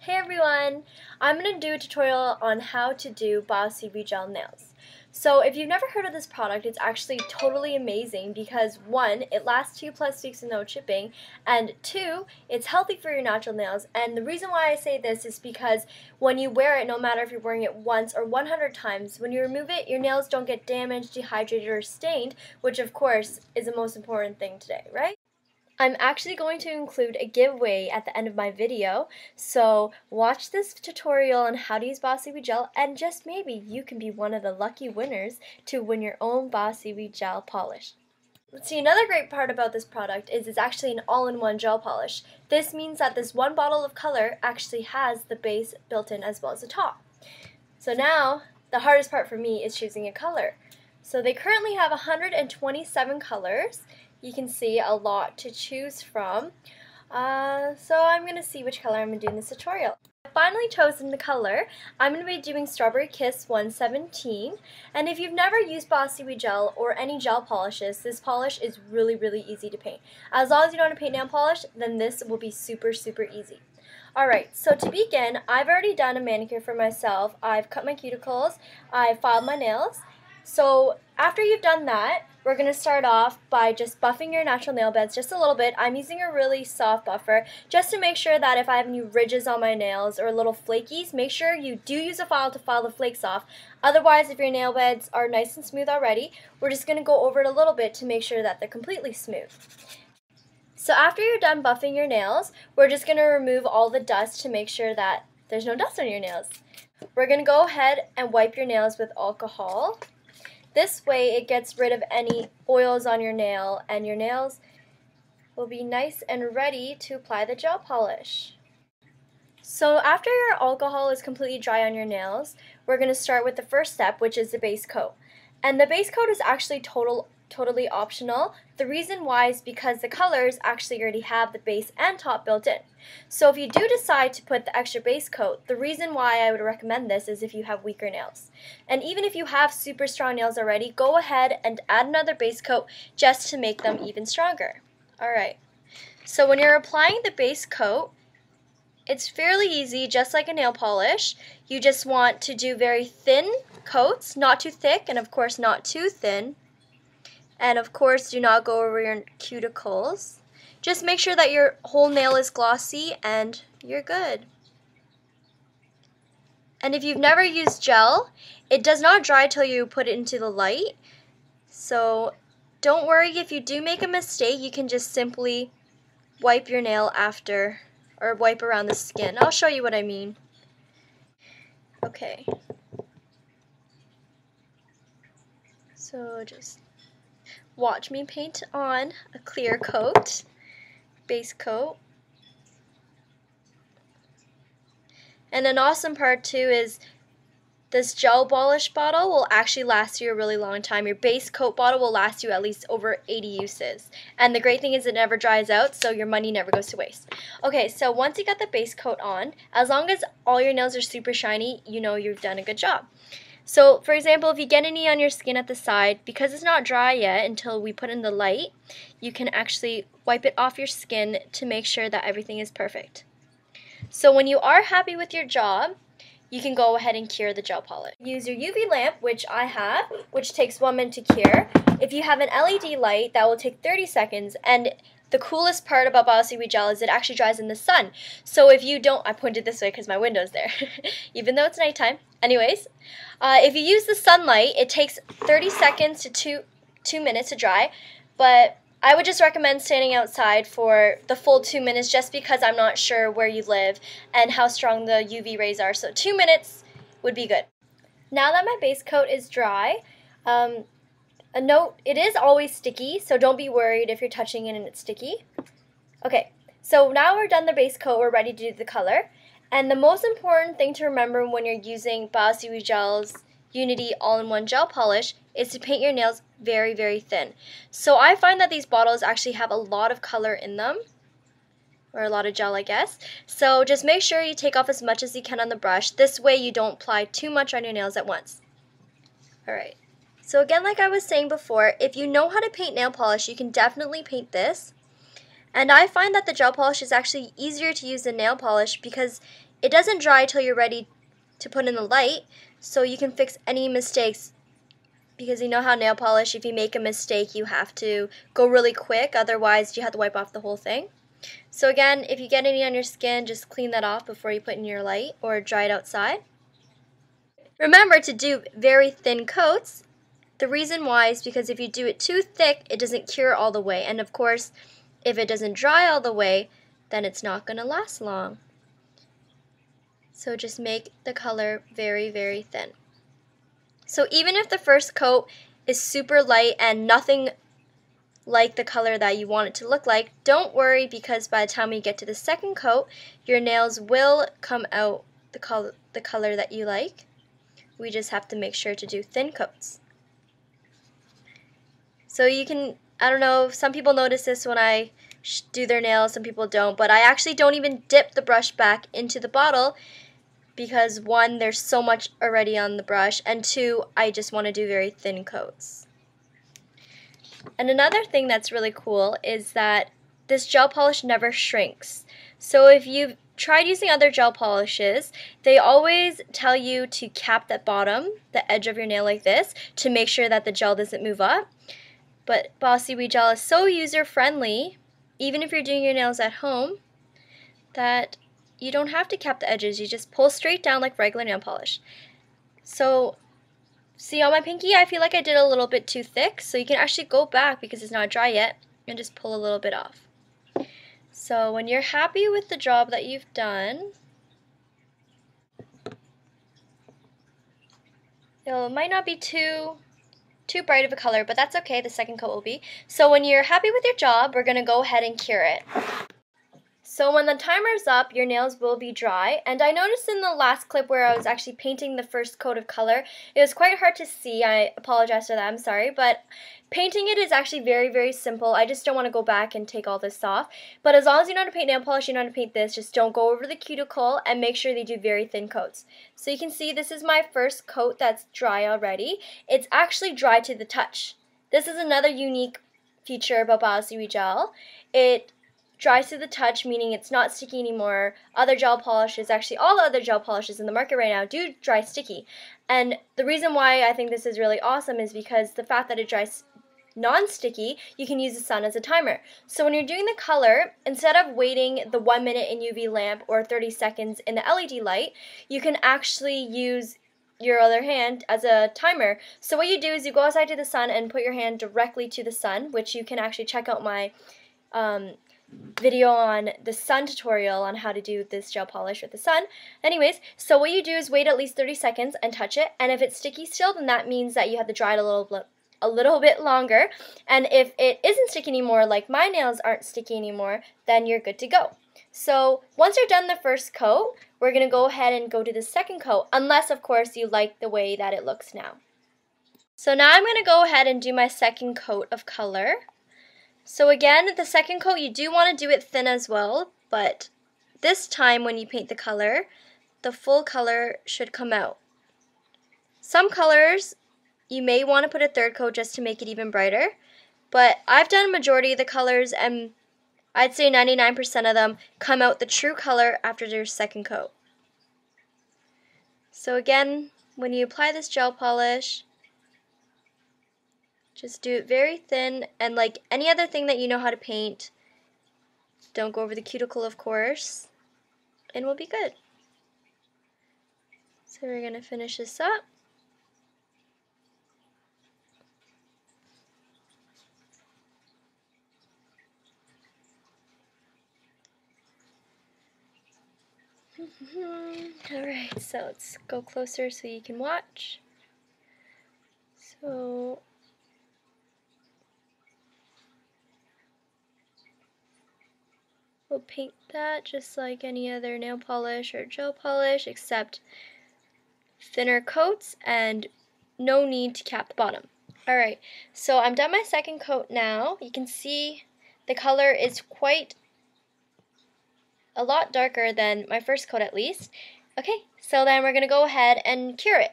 Hey everyone! I'm going to do a tutorial on how to do Seaweed gel nails. So if you've never heard of this product, it's actually totally amazing because 1, it lasts 2+ weeks with no chipping, and 2, it's healthy for your natural nails. And the reason why I say this is because when you wear it, no matter if you're wearing it once or 100 times, when you remove it, your nails don't get damaged, dehydrated, or stained, which of course is the most important thing today, right? I'm actually going to include a giveaway at the end of my video, so watch this tutorial on how to use Seaweed gel, and just maybe you can be one of the lucky winners to win your own Seaweed gel polish. Let's see, another great part about this product is it's actually an all-in-one gel polish. This means that this one bottle of color actually has the base built in as well as the top. So now, the hardest part for me is choosing a color. So they currently have 127 colors. You can see a lot to choose from. So I'm going to see which color I'm going to do in this tutorial. I've finally chosen the color. I'm going to be doing Strawberry Kiss 117. And if you've never used Seaweed gel or any gel polishes, this polish is really easy to paint. As long as you know how to paint nail polish, then this will be super easy. Alright, so to begin, I've already done a manicure for myself. I've cut my cuticles, I've filed my nails. So after you've done that, we're going to start off by just buffing your natural nail beds just a little bit. I'm using a really soft buffer just to make sure that if I have any ridges on my nails or little flakies, make sure you do use a file to file the flakes off. Otherwise, if your nail beds are nice and smooth already, we're just going to go over it a little bit to make sure that they're completely smooth. So after you're done buffing your nails, we're just going to remove all the dust to make sure that there's no dust on your nails. We're going to go ahead and wipe your nails with alcohol. This way it gets rid of any oils on your nail, and your nails will be nice and ready to apply the gel polish. So after your alcohol is completely dry on your nails, we're going to start with the first step, which is the base coat. And the base coat is actually totally optional. The reason why is because the colors actually already have the base and top built in. So if you do decide to put the extra base coat, the reason why I would recommend this is if you have weaker nails. And even if you have super strong nails already, go ahead and add another base coat just to make them even stronger. Alright, so when you're applying the base coat, it's fairly easy, just like a nail polish. You just want to do very thin coats, not too thick, and of course not too thin. And of course, do not go over your cuticles. Just make sure that your whole nail is glossy and you're good. And if you've never used gel, it does not dry till you put it into the light. So don't worry if you do make a mistake, you can just simply wipe your nail after, or wipe around the skin. I'll show you what I mean. Okay. So just watch me paint on a clear coat, base coat. And an awesome part too is this gel polish bottle will actually last you a really long time. Your base coat bottle will last you at least over 80 uses. And the great thing is it never dries out, so your money never goes to waste. Okay, so once you got the base coat on, as long as all your nails are super shiny, you know you've done a good job. So, for example, if you get any on your skin at the side, because it's not dry yet until we put in the light, you can actually wipe it off your skin to make sure that everything is perfect. So when you are happy with your job, you can go ahead and cure the gel polish. Use your UV lamp, which I have, which takes 1 minute to cure. If you have an LED light, that will take 30 seconds, and the coolest part about Seaweed gel is it actually dries in the sun. So if you don't, I pointed this way because my window's there, even though it's nighttime. Anyways, if you use the sunlight, it takes 30 seconds to two minutes to dry, but I would just recommend standing outside for the full 2 minutes just because I'm not sure where you live and how strong the UV rays are. So 2 minutes would be good. Now that my base coat is dry, a note, it is always sticky, so don't be worried if you're touching it and it's sticky. Okay, so now we're done the base coat, we're ready to do the color. And the most important thing to remember when you're using Seaweed gel's Unity all-in-one gel polish is to paint your nails very thin. So I find that these bottles actually have a lot of color in them, or a lot of gel, I guess. So just make sure you take off as much as you can on the brush. This way you don't apply too much on your nails at once. Alright. So again, like I was saying before, if you know how to paint nail polish, you can definitely paint this. And I find that the gel polish is actually easier to use than nail polish because it doesn't dry till you're ready to put in the light, so you can fix any mistakes, because you know how nail polish, if you make a mistake, you have to go really quick, otherwise you have to wipe off the whole thing. So again, if you get any on your skin, just clean that off before you put in your light or dry it outside. Remember to do very thin coats. The reason why is because if you do it too thick, it doesn't cure all the way, and of course, if it doesn't dry all the way, then it's not going to last long. So just make the color very, very thin. So even if the first coat is super light and nothing like the color that you want it to look like, don't worry, because by the time you get to the second coat, your nails will come out the color that you like. We just have to make sure to do thin coats. So you can, I don't know, some people notice this when I do their nails, some people don't, but I actually don't even dip the brush back into the bottle, because one, there's so much already on the brush, and two, I just want to do very thin coats. And another thing that's really cool is that this gel polish never shrinks. So if you've tried using other gel polishes, they always tell you to cap that bottom, the edge of your nail like this, to make sure that the gel doesn't move up. But Seaweed gel is so user-friendly, even if you're doing your nails at home, that you don't have to cap the edges. You just pull straight down like regular nail polish. So see, on my pinky, I feel like I did a little bit too thick, so you can actually go back because it's not dry yet and just pull a little bit off. So when you're happy with the job that you've done, it might not be too bright of a color, but that's okay, the second coat will be. So when you're happy with your job, we're going to go ahead and cure it. So when the timer's up, your nails will be dry, and I noticed in the last clip where I was actually painting the first coat of color, it was quite hard to see. I apologize for that, I'm sorry, but painting it is actually very, very simple. I just don't want to go back and take all this off, but as long as you know how to paint nail polish, you know how to paint this, just don't go over the cuticle, and make sure they do very thin coats. So you can see this is my first coat that's dry already. It's actually dry to the touch. This is another unique feature about Seaweed gel. It dries to the touch, meaning it's not sticky anymore. Other gel polishes, actually all the other gel polishes in the market right now, do dry sticky. And the reason why I think this is really awesome is because the fact that it dries non-sticky, you can use the sun as a timer. So when you're doing the color, instead of waiting the 1 minute in UV lamp or 30 seconds in the LED light, you can actually use your other hand as a timer. So what you do is you go outside to the sun and put your hand directly to the sun, which you can actually check out my video on the sun tutorial on how to do this gel polish with the sun. Anyways, so what you do is wait at least 30 seconds and touch it, and if it's sticky still, then that means that you have to dry it a little bit longer, and if it isn't sticky anymore, like my nails aren't sticky anymore, then you're good to go. So once you're done the first coat, we're going to go ahead and go to the second coat, unless of course you like the way that it looks now. So now I'm going to go ahead and do my second coat of color. So again, the second coat, you do want to do it thin as well, but this time when you paint the color, the full color should come out. Some colors, you may want to put a third coat just to make it even brighter, but I've done a majority of the colors, and I'd say 99% of them come out the true color after their second coat. So again, when you apply this gel polish, just do it very thin, and like any other thing that you know how to paint, don't go over the cuticle, of course, and we'll be good. So we're going to finish this up. Alright, so let's go closer so you can watch. So we'll paint that just like any other nail polish or gel polish, except thinner coats and no need to cap the bottom. Alright, so I'm done my second coat now. You can see the color is quite a lot darker than my first coat, at least. Okay, so then we're going to go ahead and cure it.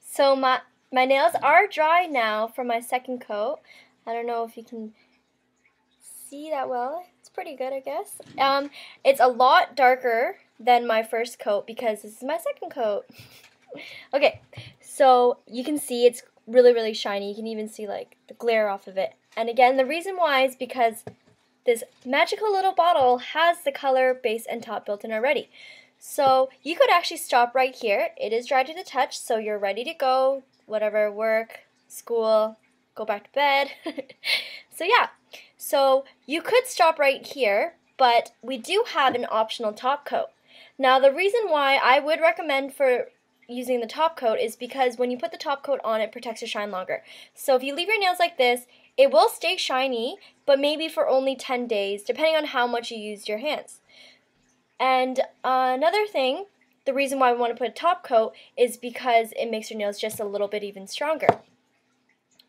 So my nails are dry now from my second coat. I don't know if you can see that well. It's pretty good, I guess. It's a lot darker than my first coat because this is my second coat. Okay, so you can see it's really, really shiny. You can even see like the glare off of it. And again, the reason why is because this magical little bottle has the color, base, and top built in already. So you could actually stop right here. It is dry to the touch, so you're ready to go, whatever, work, school, go back to bed. So yeah, so you could stop right here, but we do have an optional top coat. Now the reason why I would recommend for using the top coat is because when you put the top coat on, it protects your shine longer. So if you leave your nails like this, it will stay shiny, but maybe for only 10 days, depending on how much you used your hands. And another thing, the reason why we want to put a top coat is because it makes your nails just a little bit even stronger.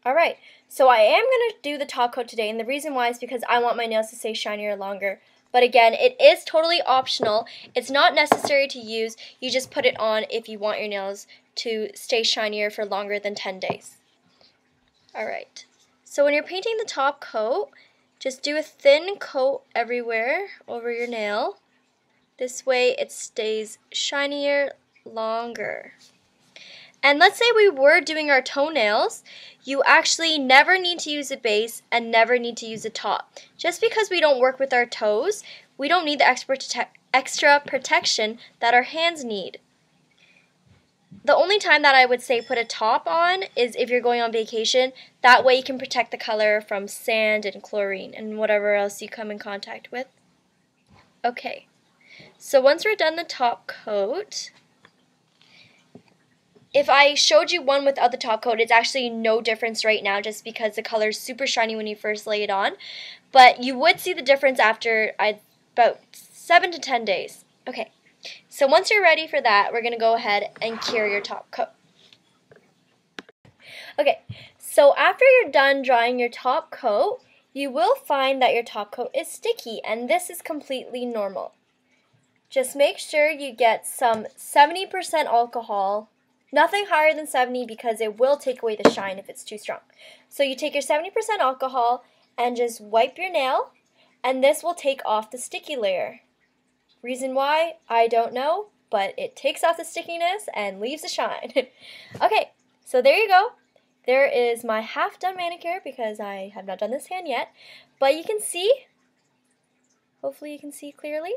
Alright, so I am going to do the top coat today, and the reason why is because I want my nails to stay shinier longer. But again, it is totally optional. It's not necessary to use. You just put it on if you want your nails to stay shinier for longer than 10 days. Alright, so when you're painting the top coat, just do a thin coat everywhere over your nail. This way it stays shinier longer. And let's say we were doing our toenails, you actually never need to use a base and never need to use a top. Just because we don't work with our toes, we don't need the extra protection that our hands need. The only time that I would say put a top on is if you're going on vacation. That way you can protect the color from sand and chlorine and whatever else you come in contact with. Okay, so once we're done the top coat, if I showed you one without the top coat, it's actually no difference right now just because the color is super shiny when you first lay it on. But you would see the difference after about 7 to 10 days. Okay, so once you're ready for that, we're going to go ahead and cure your top coat. Okay, so after you're done drying your top coat, you will find that your top coat is sticky, and this is completely normal. Just make sure you get some 70% alcohol. Nothing higher than 70 because it will take away the shine if it's too strong. So you take your 70% alcohol and just wipe your nail, and this will take off the sticky layer. Reason why, I don't know, but it takes off the stickiness and leaves the shine. Okay, so there you go. There is my half-done manicure because I have not done this hand yet. But you can see, hopefully you can see clearly,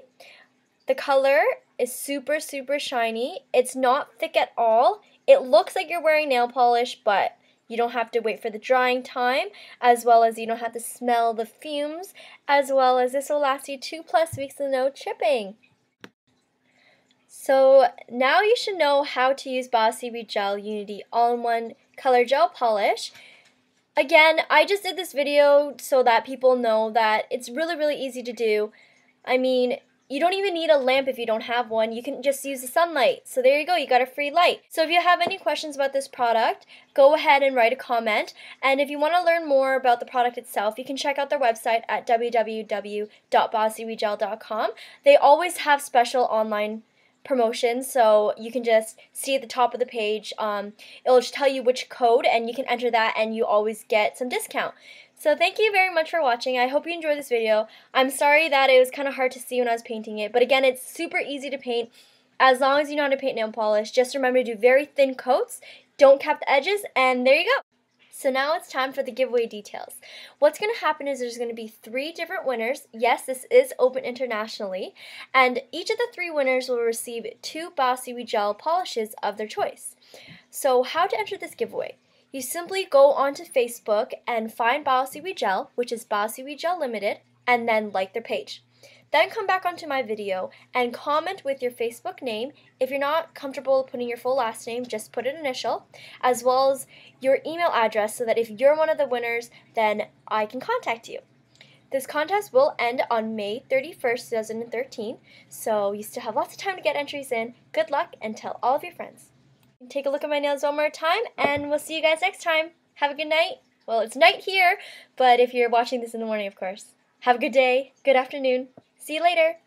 the color is super, super shiny. It's not thick at all. It looks like you're wearing nail polish, but you don't have to wait for the drying time, as well as you don't have to smell the fumes, as well as this will last you 2+ weeks with no chipping. So now you should know how to use Seaweed Gel Unity All-in-One Color Gel Polish. Again, I just did this video so that people know that it's really, really easy to do. I mean, you don't even need a lamp if you don't have one. You can just use the sunlight. So there you go, you got a free light. So if you have any questions about this product, go ahead and write a comment. And if you want to learn more about the product itself, you can check out their website at www.bossseaweedgel.com. They always have special online promotions, so you can just see at the top of the page. It'll just tell you which code, and you can enter that, and you always get some discount. So thank you very much for watching. I hope you enjoyed this video. I'm sorry that it was kind of hard to see when I was painting it, but again, it's super easy to paint as long as you know how to paint nail polish. Just remember to do very thin coats, don't cap the edges, and there you go. So now it's time for the giveaway details. What's going to happen is there's going to be 3 different winners. Yes, this is open internationally, and each of the 3 winners will receive 2 Seaweed Gel polishes of their choice. So how to enter this giveaway? You simply go onto Facebook and find Seaweed Gel, which is Seaweed Gel Limited, and then like their page. Then come back onto my video and comment with your Facebook name. If you're not comfortable putting your full last name, just put an initial, as well as your email address so that if you're one of the winners, then I can contact you. This contest will end on May 31st, 2013, so you still have lots of time to get entries in. Good luck, and tell all of your friends. Take a look at my nails one more time, and we'll see you guys next time. Have a good night. Well, it's night here, but if you're watching this in the morning, of course. Have a good day, good afternoon. See you later.